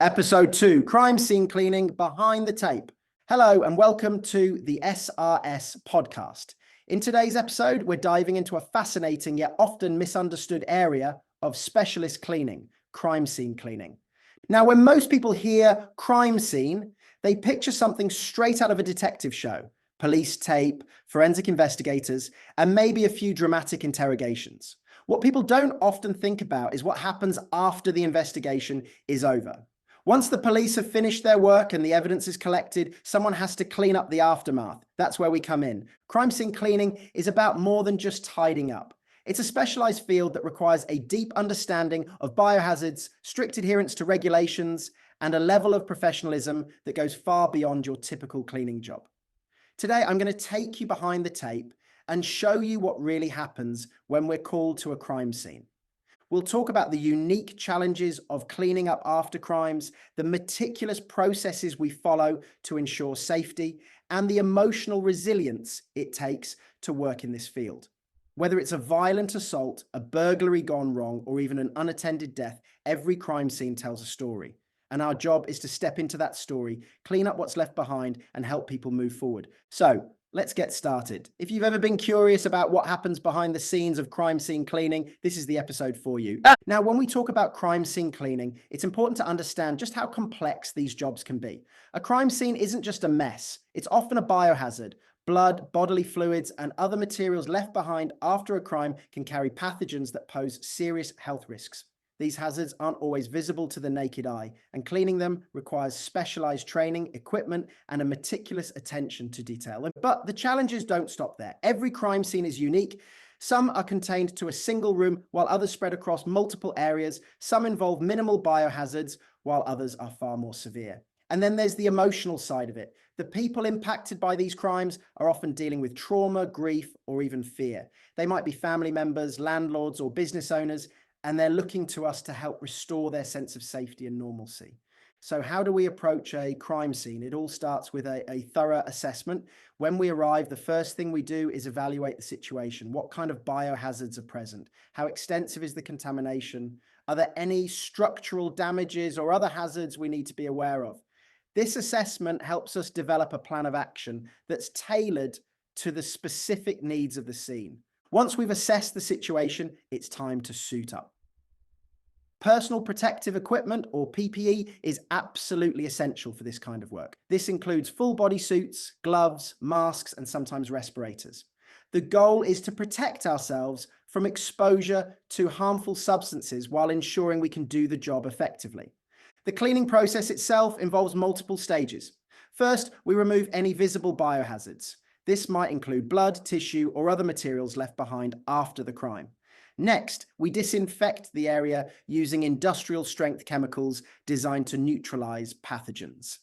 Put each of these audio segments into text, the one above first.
Episode 2, Crime Scene Cleaning Behind the Tape. Hello and welcome to the SRS podcast. In today's episode, we're diving into a fascinating yet often misunderstood area of specialist cleaning, crime scene cleaning. Now, when most people hear crime scene, they picture something straight out of a detective show, police tape, forensic investigators, and maybe a few dramatic interrogations. What people don't often think about is what happens after the investigation is over. Once the police have finished their work and the evidence is collected, someone has to clean up the aftermath. That's where we come in. Crime scene cleaning is about more than just tidying up. It's a specialized field that requires a deep understanding of biohazards, strict adherence to regulations, and a level of professionalism that goes far beyond your typical cleaning job. Today, I'm going to take you behind the tape and show you what really happens when we're called to a crime scene. We'll talk about the unique challenges of cleaning up after crimes, the meticulous processes we follow to ensure safety, and the emotional resilience it takes to work in this field. Whether it's a violent assault, a burglary gone wrong, or even an unattended death, every crime scene tells a story. And our job is to step into that story, clean up what's left behind, and help people move forward. So, let's get started. If you've ever been curious about what happens behind the scenes of crime scene cleaning, this is the episode for you. Now, when we talk about crime scene cleaning, it's important to understand just how complex these jobs can be. A crime scene isn't just a mess. It's often a biohazard. Blood, bodily fluids, and other materials left behind after a crime can carry pathogens that pose serious health risks. These hazards aren't always visible to the naked eye, and cleaning them requires specialized training, equipment, and a meticulous attention to detail. But the challenges don't stop there. Every crime scene is unique. Some are contained to a single room, while others spread across multiple areas. Some involve minimal biohazards, while others are far more severe. And then there's the emotional side of it. The people impacted by these crimes are often dealing with trauma, grief, or even fear. They might be family members, landlords, or business owners, and they're looking to us to help restore their sense of safety and normalcy. So how do we approach a crime scene? It all starts with a thorough assessment. When we arrive, the first thing we do is evaluate the situation. What kind of biohazards are present? How extensive is the contamination? Are there any structural damages or other hazards we need to be aware of? This assessment helps us develop a plan of action that's tailored to the specific needs of the scene. Once we've assessed the situation, it's time to suit up. Personal protective equipment, or PPE, is absolutely essential for this kind of work. This includes full body suits, gloves, masks, and sometimes respirators. The goal is to protect ourselves from exposure to harmful substances while ensuring we can do the job effectively. The cleaning process itself involves multiple stages. First, we remove any visible biohazards. This might include blood, tissue, or other materials left behind after the crime. Next, we disinfect the area using industrial-strength chemicals designed to neutralize pathogens.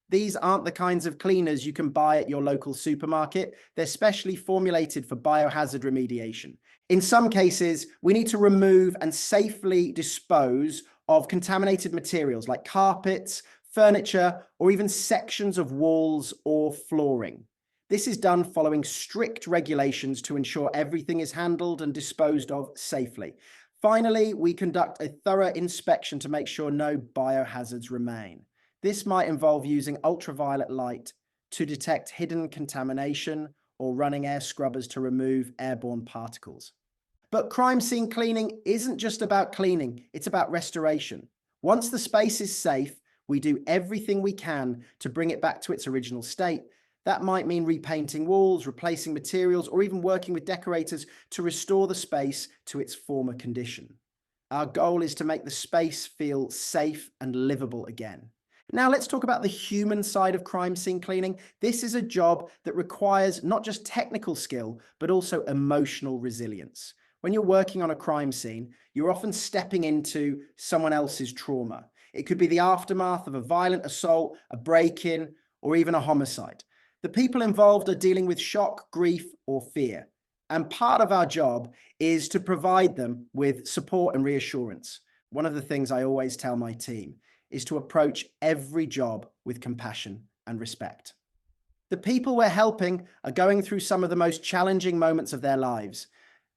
These aren't the kinds of cleaners you can buy at your local supermarket. They're specially formulated for biohazard remediation. In some cases, we need to remove and safely dispose of contaminated materials like carpets, furniture, or even sections of walls or flooring. This is done following strict regulations to ensure everything is handled and disposed of safely. Finally, we conduct a thorough inspection to make sure no biohazards remain. This might involve using ultraviolet light to detect hidden contamination or running air scrubbers to remove airborne particles. But crime scene cleaning isn't just about cleaning, it's about restoration. Once the space is safe, we do everything we can to bring it back to its original state. That might mean repainting walls, replacing materials, or even working with decorators to restore the space to its former condition. Our goal is to make the space feel safe and livable again. Now let's talk about the human side of crime scene cleaning. This is a job that requires not just technical skill, but also emotional resilience. When you're working on a crime scene, you're often stepping into someone else's trauma. It could be the aftermath of a violent assault, a break-in, or even a homicide. The people involved are dealing with shock, grief, or fear. And part of our job is to provide them with support and reassurance. One of the things I always tell my team is to approach every job with compassion and respect. The people we're helping are going through some of the most challenging moments of their lives,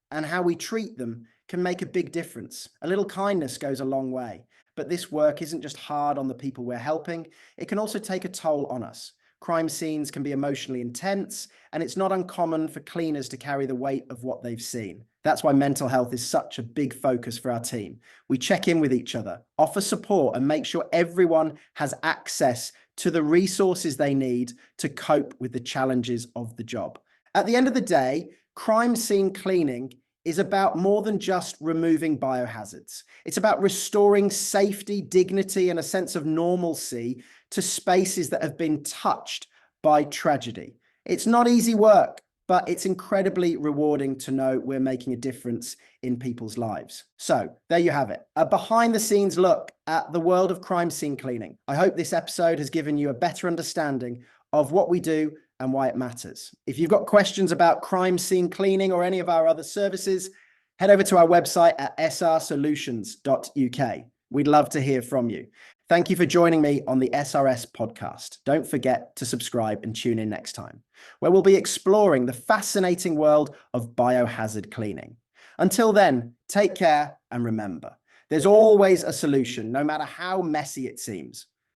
and how we treat them can make a big difference. A little kindness goes a long way. But this work isn't just hard on the people we're helping, it can also take a toll on us. Crime scenes can be emotionally intense, and it's not uncommon for cleaners to carry the weight of what they've seen. That's why mental health is such a big focus for our team. We check in with each other, offer support, and make sure everyone has access to the resources they need to cope with the challenges of the job. At the end of the day, crime scene cleaning is about more than just removing biohazards. It's about restoring safety, dignity, and a sense of normalcy to spaces that have been touched by tragedy. It's not easy work, but it's incredibly rewarding to know we're making a difference in people's lives. So there you have it, a behind the scenes look at the world of crime scene cleaning. I hope this episode has given you a better understanding of what we do and why it matters. If you've got questions about crime scene cleaning or any of our other services, head over to our website at srsolutions.uk. We'd love to hear from you. Thank you for joining me on the SRS podcast. Don't forget to subscribe and tune in next time, where we'll be exploring the fascinating world of biohazard cleaning. Until then, take care and remember, there's always a solution, no matter how messy it seems.